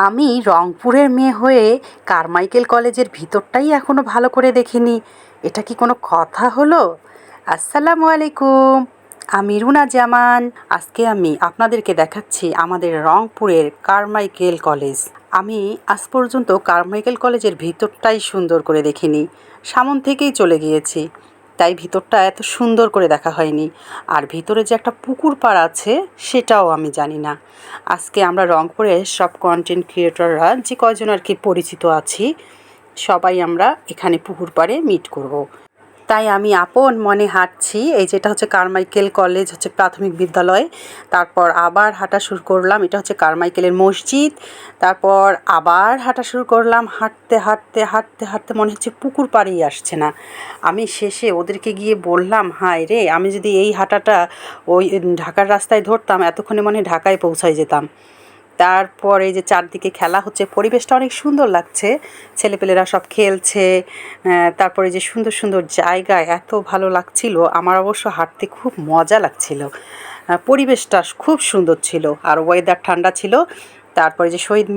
আমি রংপুরের মেয়ে হয়ে কারমাইকেল কলেজের ভিতরটাই এখনও ভালো করে দেখিনি। এটা কি কোনো কথা হলো? আসসালামু আলাইকুম, আমি রুনা জামান। আজকে আমি আপনাদেরকে দেখাচ্ছি আমাদের রংপুরের কারমাইকেল কলেজ। আমি আজ পর্যন্ত কারমাইকেল কলেজের ভিতরটাই সুন্দর করে দেখিনি, সামন থেকেই চলে গিয়েছি, তাই ভিতরটা এত সুন্দর করে দেখা হয়নি। আর ভিতরে যে একটা পুকুর পাড় আছে সেটাও আমি জানি না। আজকে আমরা রংপুরের সব কন্টেন্ট ক্রিয়েটররা যে কয়জন আর কি পরিচিত আছি, সবাই আমরা এখানে পুকুর পাড়ে মিট করব। তাই আমি আপন মনে হাঁটছি। এই যেটা হচ্ছে কারমাইকেল কলেজ, হচ্ছে প্রাথমিক বিদ্যালয়। তারপর আবার হাঁটা শুরু করলাম, এটা হচ্ছে কারমাইকেলের মসজিদ। তারপর আবার হাঁটা শুরু করলাম, হাঁটতে হাঁটতে হাঁটতে হাঁটতে মনে হচ্ছে পুকুর পাড়েই আসছে না। আমি শেষে ওদেরকে গিয়ে বললাম, হায় রে, আমি যদি এই হাঁটাটা ওই ঢাকার রাস্তায় ধরতাম এতক্ষণে মনে হয় ঢাকায় পৌঁছায় যেতাম। তারপর এই যে চারদিকে খেলা হচ্ছে, পরিবেশটা অনেক সুন্দর লাগছে, ছেলেপেলেরা সব খেলছে। তারপরে যে সুন্দর সুন্দর জায়গায় এত ভালো লাগছিল, আমার অবশ্য হাঁটতে খুব মজা লাগছিল। পরিবেশটা খুব সুন্দর ছিল আর ওয়েদার ঠান্ডা ছিল। তারপরে যে শহীদ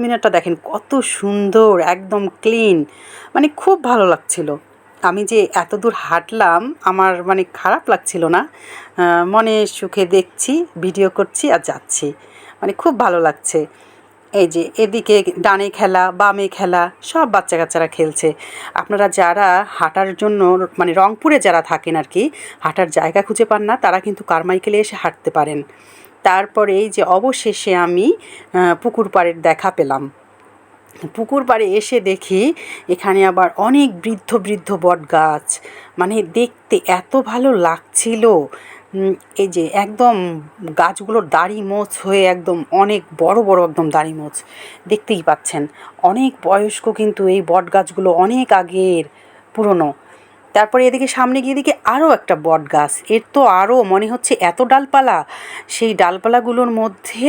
মিনারটা দেখেন কত সুন্দর, একদম ক্লিন, মানে খুব ভালো লাগছিল। আমি যে এত দূর হাঁটলাম, আমার মানে খারাপ লাগছিল না। মনে সুখে দেখছি, ভিডিও করছি আর যাচ্ছি, মানে খুব ভালো লাগছে। এই যে এদিকে ডানে খেলা, বামে খেলা, সব বাচ্চা কাচ্চারা খেলছে। আপনারা যারা হাঁটার জন্য মানে রংপুরে যারা থাকেন আর কি, হাঁটার জায়গা খুঁজে পান না, তারা কিন্তু কারমাইকেলে এসে হাঁটতে পারেন। তারপরে এই যে অবশেষে আমি পুকুর পাড়ের দেখা পেলাম। পুকুর পাড়ে এসে দেখি এখানে আবার অনেক বৃদ্ধ বৃদ্ধ বট গাছ, মানে দেখতে এত ভালো লাগছিল। এই যে একদম গাছগুলোর দাড়ি মোচ হয়ে একদম অনেক বড় বড় একদম দাড়ি মোচ, দেখতেই পাচ্ছেন অনেক বয়স্ক, কিন্তু এই বট গাছগুলো অনেক আগের, পুরনো। তারপরে এদিকে সামনে গিয়ে দিকে আরও একটা বট গাছ, এর তো আরও মনে হচ্ছে এত ডালপালা। সেই ডালপালাগুলোর মধ্যে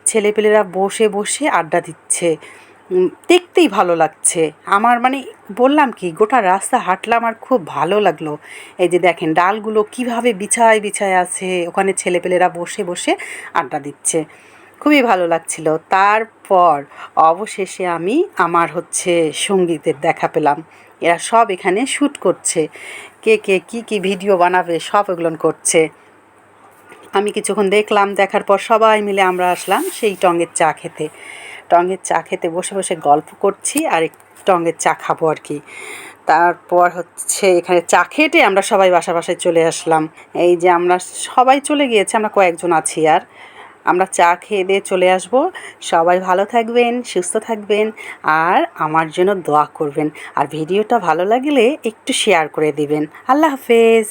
ছেলেপেলেরা বসে বসে আড্ডা দিচ্ছে, দেখতেই ভালো লাগছে। আমার মানে বললাম কি, গোটা রাস্তা হাঁটলাম আর খুব ভালো লাগলো। এই যে দেখেন ডালগুলো কিভাবে বিছায় বিছায় আছে, ওখানে ছেলেপেলেরা বসে বসে আড্ডা দিচ্ছে, খুবই ভালো লাগছিল। তারপর অবশেষে আমি আমার হচ্ছে সঙ্গীতের দেখা পেলাম। এরা সব এখানে শ্যুট করছে, কে কে কী কী ভিডিও বানাবে সব এগুলো করছে। আমি কিছুক্ষণ দেখলাম, দেখার পর সবাই মিলে আমরা আসলাম সেই টঙের চা খেতে। টঙের চা খেতে বসে বসে গল্প করছি আর টঙের চা খাবো আর কি। তারপর হচ্ছে এখানে চা খেটে আমরা সবাই বাসায় চলে আসলাম। এই যে আমরা সবাই চলে গিয়েছে, আমরা কয়েকজন আছি আর আমরা চা খেয়ে দিয়ে চলে আসব। সবাই ভালো থাকবেন, সুস্থ থাকবেন, আর আমার জন্য দোয়া করবেন। আর ভিডিওটা ভালো লাগলে একটু শেয়ার করে দিবেন। আল্লাহ হাফেজ।